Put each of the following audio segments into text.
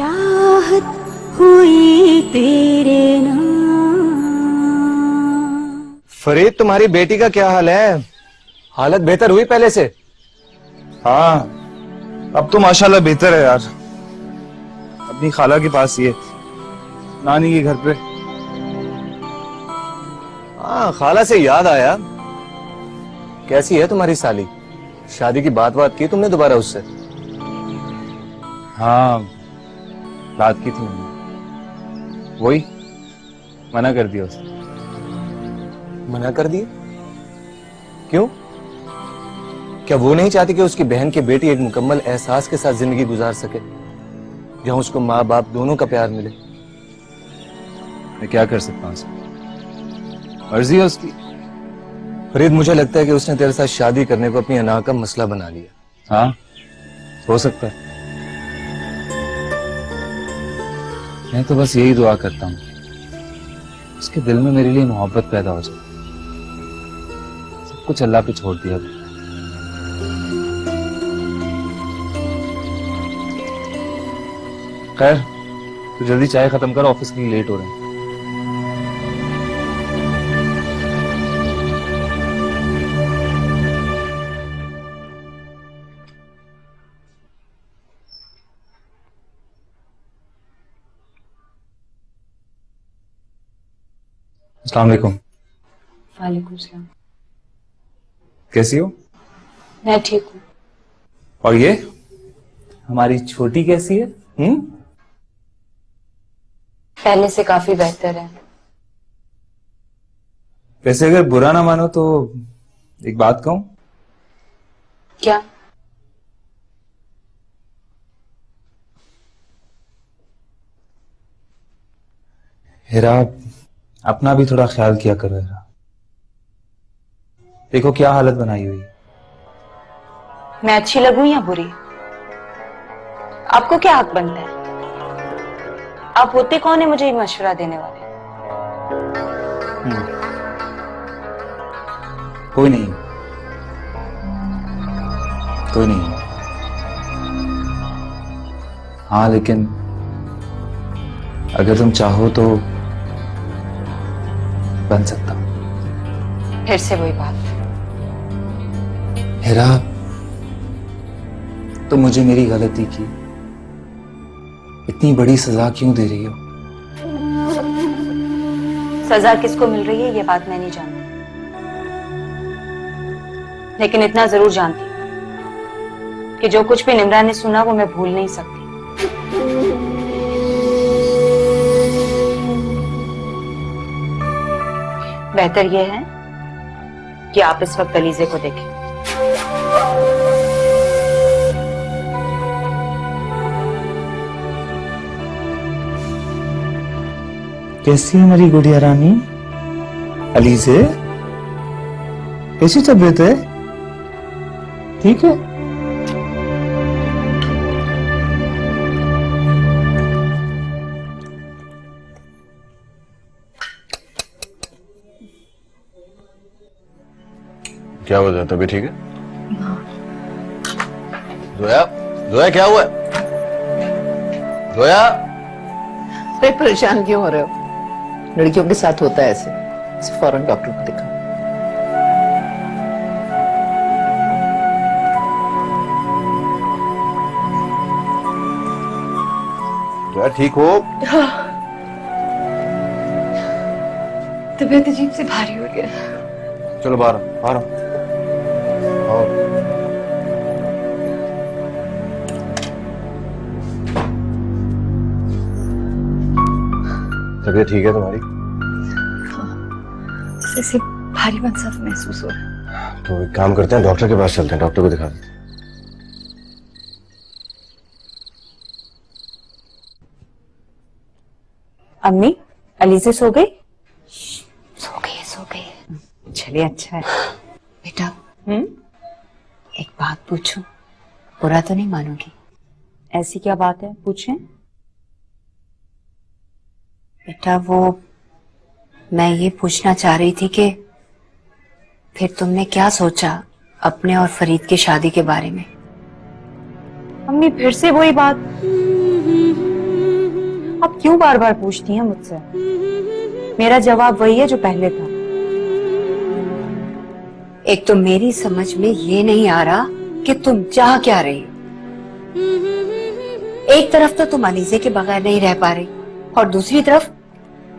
चाहत हुई तेरे नाम। फरीद, तुम्हारी बेटी का क्या हाल है? हालत बेहतर हुई पहले से? हाँ, अब तो माशाल्लाह बेहतर है यार। अपनी खाला के पास ही है, नानी के घर पे। हाँ, खाला से याद आया, कैसी है तुम्हारी साली? शादी की बात की तुमने दोबारा उससे? हाँ, बात की थी मैंने, वही मना कर दिया उसने। मना कर दिए? क्यों? क्या वो नहीं चाहती कि उसकी बहन की बेटी एक मुकम्मल एहसास के साथ जिंदगी गुजार सके, जहां उसको माँ बाप दोनों का प्यार मिले? मैं क्या कर सकता हूँ उसमें, मर्जी है उसकी। फरीद, मुझे लगता है कि उसने तेरे साथ शादी करने को अपनी अना का मसला बना लिया। हाँ, हो सकता है। मैं तो बस यही दुआ करता हूँ उसके दिल में मेरे लिए मोहब्बत पैदा हो जाए। सब कुछ अल्लाह पे छोड़ दिया। खैर, तो जल्दी चाय खत्म कर, ऑफिस के लिए लेट हो रहे हैं। अस्सलाम वालेकुम। वालेकुम सलाम। कैसी हो? मैं ठीक हूँ। और ये हमारी छोटी कैसी है? पहले से काफी बेहतर है। वैसे अगर बुरा ना मानो तो एक बात कहूं? क्या? हेरा, अपना भी थोड़ा ख्याल किया करो हेरा। देखो क्या हालत बनाई हुई है। मैं अच्छी लगूं या बुरी? आपको क्या हक बनता है? आप होते कौन है मुझे ये मशवरा देने वाले? कोई नहीं, कोई नहीं। हाँ, लेकिन अगर तुम चाहो तो बन सकता हूं। फिर से वही बात। हेरा, तो मुझे मेरी गलती की इतनी बड़ी सजा क्यों दे रही हो? सजा किसको मिल रही है ये बात मैं नहीं जानती, लेकिन इतना जरूर जानती हूं कि जो कुछ भी निम्रा ने सुना वो मैं भूल नहीं सकती। बेहतर यह है कि आप इस वक्त अलीजे को देखें। कैसी है हमारी गुड़िया रानी? अलीजे, कैसी तबीयत है? ठीक है? क्या हो जाता? तभी ठीक है? जोया, जोया क्या हुआ? जोया, अरे परेशान क्यों हो रहे हो? लड़कियों के साथ होता है ऐसे फौरन डॉक्टर को दिखाओ। जोया ठीक हो? तबीयत अजीब से भारी हो गया। चलो बाहर बाहर आओ। तबीयत ठीक है तुम्हारी? जैसे भारीपन सा महसूस हो रहा है। तो एक काम करते हैं, डॉक्टर के पास चलते हैं, डॉक्टर को दिखा देते हैं। अम्मी, अलीजे सो गई? सो गई। चलिए अच्छा है। बेटा, एक बात पूछूं? बुरा तो नहीं मानोगी? ऐसी क्या बात है, पूछें। बेटा, वो मैं ये पूछना चाह रही थी कि फिर तुमने क्या सोचा अपने और फरीद की शादी के बारे में? अम्मी फिर से वही बात। क्यों बार बार पूछती हैं मुझसे? मेरा जवाब वही है जो पहले था। एक तो मेरी समझ में ये नहीं आ रहा कि तुम चाह क्या रही हो। एक तरफ तो तुम अलीजे के बगैर नहीं रह पा रही और दूसरी तरफ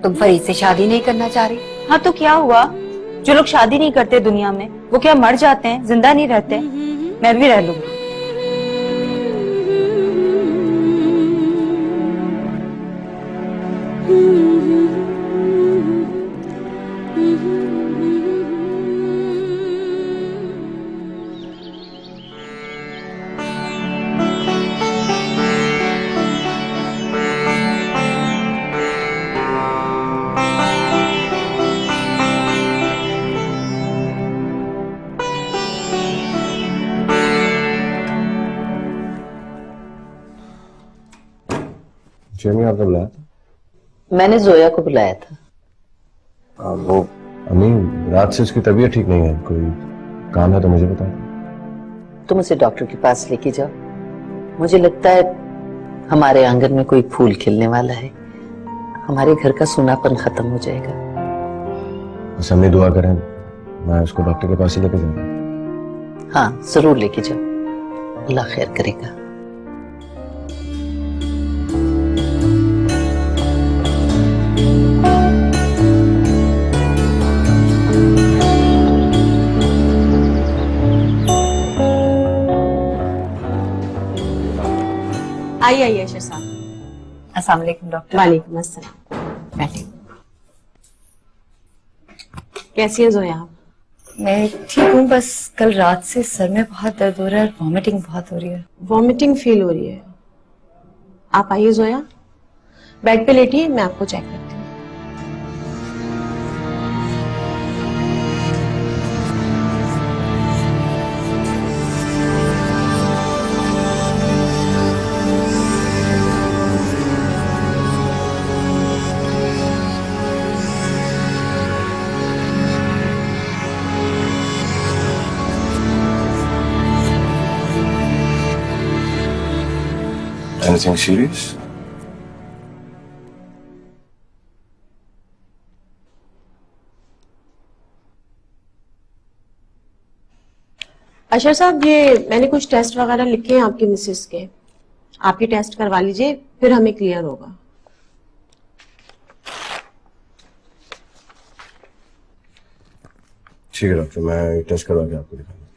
तुम फरीद से शादी नहीं करना चाह रही। हाँ तो क्या हुआ? जो लोग शादी नहीं करते दुनिया में वो क्या मर जाते हैं, जिंदा नहीं रहते? मैं भी रह लूंगी। शेमी आपने बुलाया था? मैंने जोया को बुलाया था। वो अम्मी रात से उसकी तबीयत ठीक नहीं है, कोई काम है तो मुझे बता दो। तुम उसे डॉक्टर के पास लेके जाओ। मुझे लगता है हमारे आंगन में कोई फूल खिलने वाला है, हमारे घर का सूनापन खत्म हो जाएगा। बस अम्मी दुआ करें, मैं उसको डॉक्टर के पास ही लेके जाऊंगा। हाँ जरूर लेके जाओ, अल्लाह खैर करेगा। आइए आइए अशर साहब। अस्सलाम वालेकुम डॉक्टर। वालेकुम अस्सलाम। बैठिए। कैसी है जोया आप? मैं ठीक हूँ, बस कल रात से सर में बहुत दर्द हो रहा है और वॉमिटिंग बहुत हो रही है। वॉमिटिंग फील हो रही है? आप आइए जोया, बेड पे लेटिए, मैं आपको चेक करती हूँ। Anything serious? अशर साहब, ये मैंने कुछ टेस्ट वगैरह लिखे हैं आपकी मिसेस के, आप ये टेस्ट करवा लीजिए, फिर हमें क्लियर होगा। ठीक है डॉक्टर, मैं टेस्ट करवा के आपको दिखाऊंगा।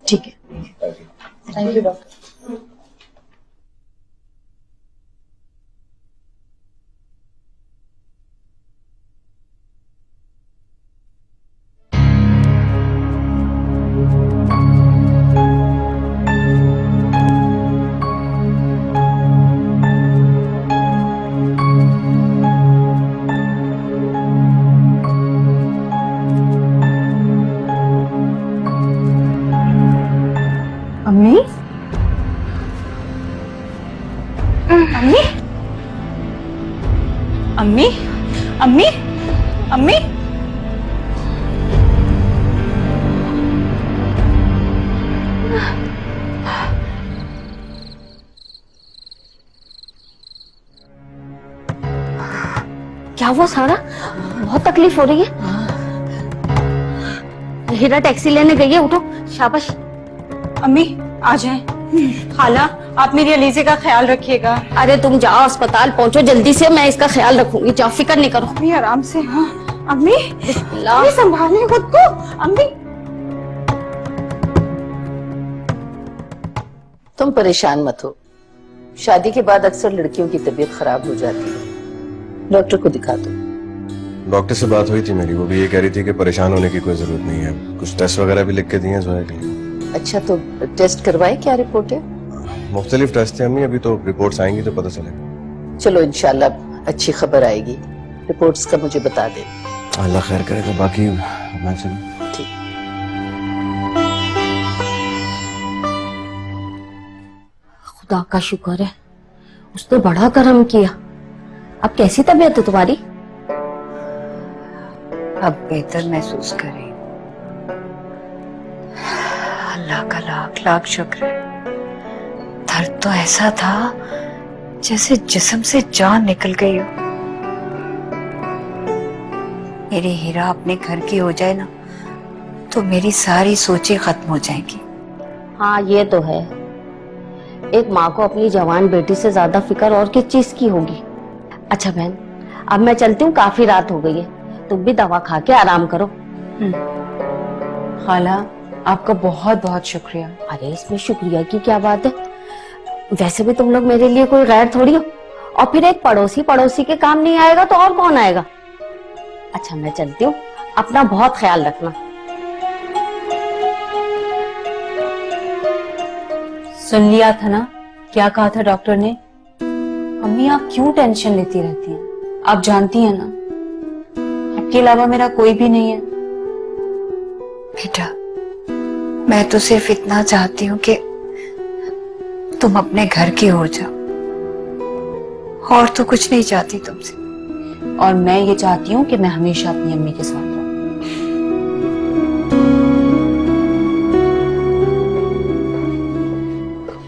ठीक है, थैंक यू डॉक्टर। अम्मी? अम्मी? अम्मी? अम्मी? अम्मी? क्या हुआ सारा? बहुत तकलीफ हो रही है। हीरा टैक्सी लेने गई है, उठो। शाबाश। अम्मी आ जाएं। खाला, आप मेरी अलीजे का ख्याल रखिएगा। अरे तुम जाओ, अस्पताल पहुंचो जल्दी से, मैं इसका ख्याल रखूंगी। जाओ, फिक्र नहीं करो। अम्मी आराम से। हाँ अम्मी, बिस्मिल्लाह। अम्मी संभालिए खुद को। अम्मी तुम परेशान मत हो, शादी के बाद अक्सर लड़कियों की तबीयत खराब हो जाती है, डॉक्टर को दिखा दो। डॉक्टर से बात हुई थी मेरी, वो भी ये कह रही थी कि परेशान होने की कोई जरूरत नहीं है। कुछ टेस्ट वगैरह भी लिख के दिए हैं जोया के लिए। अच्छा तो टेस्ट करवाए, क्या रिपोर्ट है? मुख्तलिफ टेस्ट थे अम्मी, अभी तो रिपोर्ट्स आएंगी तो पता चलेगा। चलो इंशाल्लाह अच्छी खबर आएगी, रिपोर्ट्स का मुझे बता दे। अल्लाह खैर करेगा, बाकी मैं चलूं। ठीक। खुदा का शुक्र है, उसने बड़ा करम किया। अब कैसी तबीयत है तुम्हारी? अब बेहतर महसूस कर रही हूँ। अल्लाह का लाख लाख शुक्र है। दर्द तो ऐसा था जैसे जिस्म से जान निकल गई हो। मेरी हीरा अपने घर की हो जाए ना तो मेरी सारी सोचें खत्म हो जाएंगी। हाँ ये तो है, एक माँ को अपनी जवान बेटी से ज्यादा फिक्र और किस चीज की होगी। अच्छा बहन, अब मैं चलती हूँ, काफी रात हो गई है, तुम भी दवा खा के आराम करो। खाला आपका बहुत बहुत शुक्रिया। अरे इसमें शुक्रिया की क्या बात है, वैसे भी तुम लोग मेरे लिए कोई गैर थोड़ी हो, और फिर एक पड़ोसी के काम नहीं आएगा तो और कौन आएगा। अच्छा मैं चलती हूँ, अपना बहुत ख्याल रखना। सुन लिया था ना क्या कहा था डॉक्टर ने। अम्मी आप क्यों टेंशन लेती रहती हैं, आप जानती हैं ना आपके अलावा मेरा कोई भी नहीं है। बेटा मैं तो सिर्फ इतना चाहती हूँ कि तुम अपने घर की हो जाओ, और तो कुछ नहीं चाहती तुमसे। और मैं ये चाहती हूँ कि मैं हमेशा अपनी अम्मी के साथ रहूं।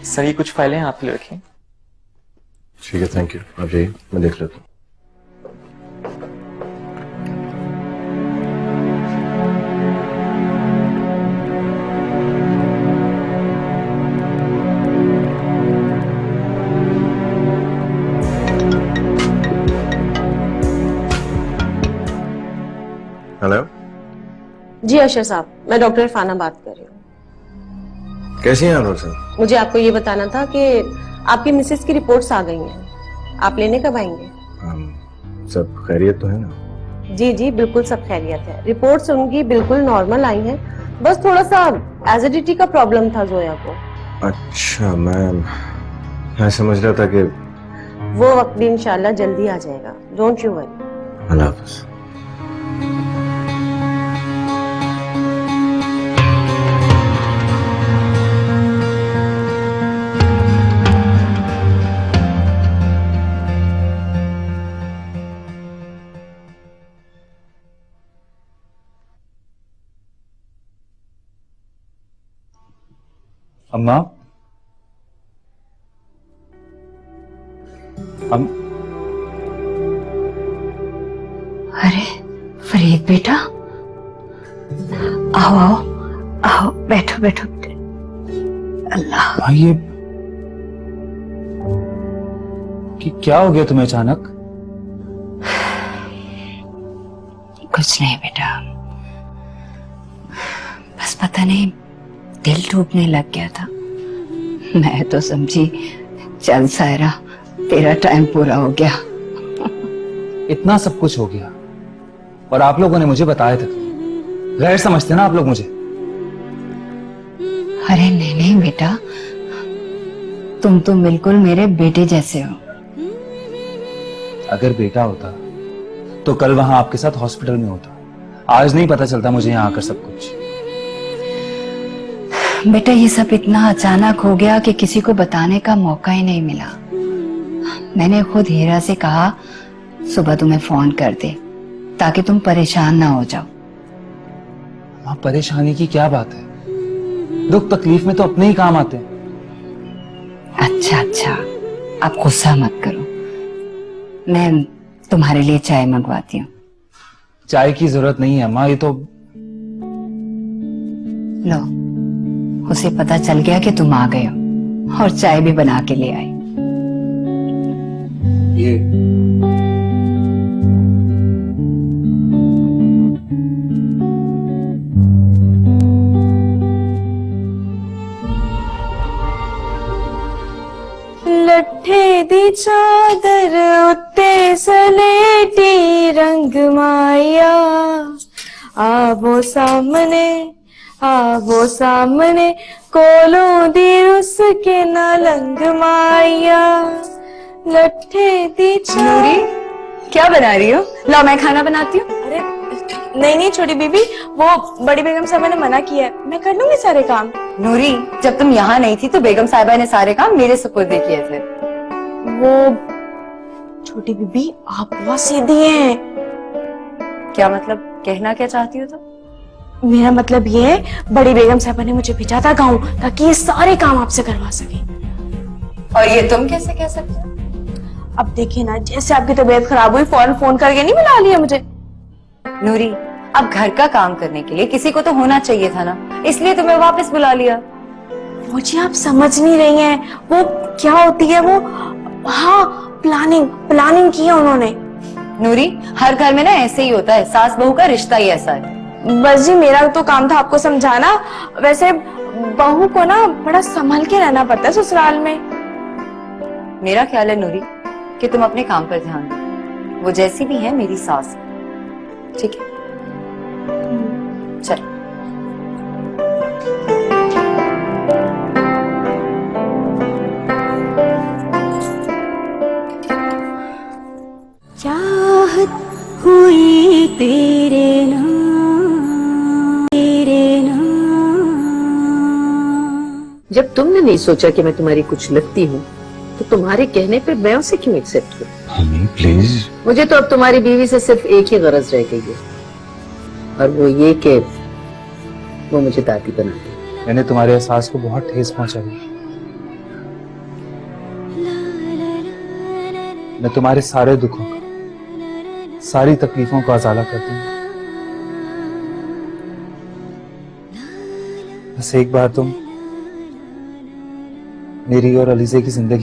सर ये कुछ फाइलें आपके लिए रखी। ठीक है, थैंक यू। आप जाइए, मैं देख लेता हूँ। हेलो जी अशर साहब, मैं डॉक्टर इरफाना बात कर रही हूँ। कैसी हैं आप सर? मुझे आपको ये बताना था कि आपकी मिसेस की रिपोर्ट्स आ गई हैं, आप लेने कब आएंगे? सब खैरियत तो है ना? जी जी बिल्कुल सब खैरियत है, रिपोर्ट्स उनकी बिल्कुल नॉर्मल आई हैं, बस थोड़ा सा एसिडिटी का प्रॉब्लम था जोया को। अच्छा, मैं समझ रहा था कि वो वक्त भी इंशाल्लाह जल्दी आ जाएगा, डोंट यू वरी। अल्लाह हाफ़िज़। अम्मा, अरे फरीद बेटा, आओ आओ आओ, बैठो बैठो। अल्लाह, हाँ ये कि क्या हो गया तुम्हें अचानक? कुछ नहीं बेटा, बस पता नहीं दिल टूटने लग गया था। मैं तो समझी चल सायरा तेरा टाइम पूरा हो गया। इतना सब कुछ हो गया और आप लोगों ने मुझे बताया था। गैर समझते ना आप लोग मुझे। अरे नहीं नहीं बेटा, तुम तो बिल्कुल मेरे बेटे जैसे हो। अगर बेटा होता तो कल वहां आपके साथ हॉस्पिटल में होता, आज नहीं पता चलता मुझे यहाँ आकर सब कुछ। बेटा ये सब इतना अचानक हो गया कि किसी को बताने का मौका ही नहीं मिला। मैंने खुद हीरा से कहा सुबह तुम्हें फोन कर दे ताकि तुम परेशान ना हो जाओ। वहां परेशानी की क्या बात है, दुख तकलीफ में तो अपने ही काम आते हैं। अच्छा अच्छा, आप गुस्सा मत करो, मैं तुम्हारे लिए चाय मंगवाती हूँ। चाय की जरूरत नहीं है अम्मा, ये तो लो, उसे पता चल गया कि तुम आ गए हो और चाय भी बना के ले आई। ये लट्ठे दी चादर उत्ते सलेटी रंग माया, आवो सामने कोलों दी रुस के ना लंग माया। लट्ठे दी नूरी, क्या बना रही हो? लो मैं खाना बनाती हूँ। अरे नहीं छोटी बीबी, वो बड़ी बेगम साहबा ने मना किया है, मैं कर लूंगी सारे काम। नूरी, जब तुम यहाँ नहीं थी तो बेगम साहिबा ने सारे काम मेरे सुपुर्द किए थे। वो छोटी बीबी आप बहुत सीधी हैं। क्या मतलब, कहना क्या चाहती हो तुम? मेरा मतलब ये है, बड़ी बेगम साहबा ने मुझे भेजा था गाँव ताकि ये सारे काम आपसे करवा सके। और ये तुम कैसे कह सकते हो? अब देखिए ना, जैसे आपकी तबीयत खराब हुई फौरन फोन करके नहीं बुला लिया मुझे। नूरी, अब घर का काम करने के लिए किसी को तो होना चाहिए था ना, इसलिए तुम्हें वापस बुला लिया। मुझे आप समझ नहीं रही हैं, वो क्या होती है वो, हाँ प्लानिंग की है उन्होंने। नूरी, हर घर में ना ऐसे ही होता है, सास बहू का रिश्ता ही ऐसा है। बस जी, मेरा तो काम था आपको समझाना। वैसे बहू को ना बड़ा संभल के रहना पड़ता है ससुराल में। मेरा ख्याल है नूरी कि तुम अपने काम पर ध्यान दो, वो जैसी भी है मेरी सास है, ठीक है? चल। चाहत हुई तेरे नाम, तेरे नाम। जब तुमने नहीं सोचा कि मैं तुम्हारी कुछ लगती हूँ, तो तुम्हारे कहने पे मैं उसे क्यों एक्सेप्ट करूं? हमी प्लीज। मुझे तो अब तुम्हारी बीवी से सिर्फ एक ही गरज रह गई है, और वो ये कि वो मुझे दादी बना दे। मैंने तुम्हारे एहसास को बहुत ठेस पहुंचाई। मैं तुम्हारे सारे दुखों का, सारी तकलीफों को अजाला कर दूंगा। बस एक बार तुम मेरी और अलीज़े की जिंदगी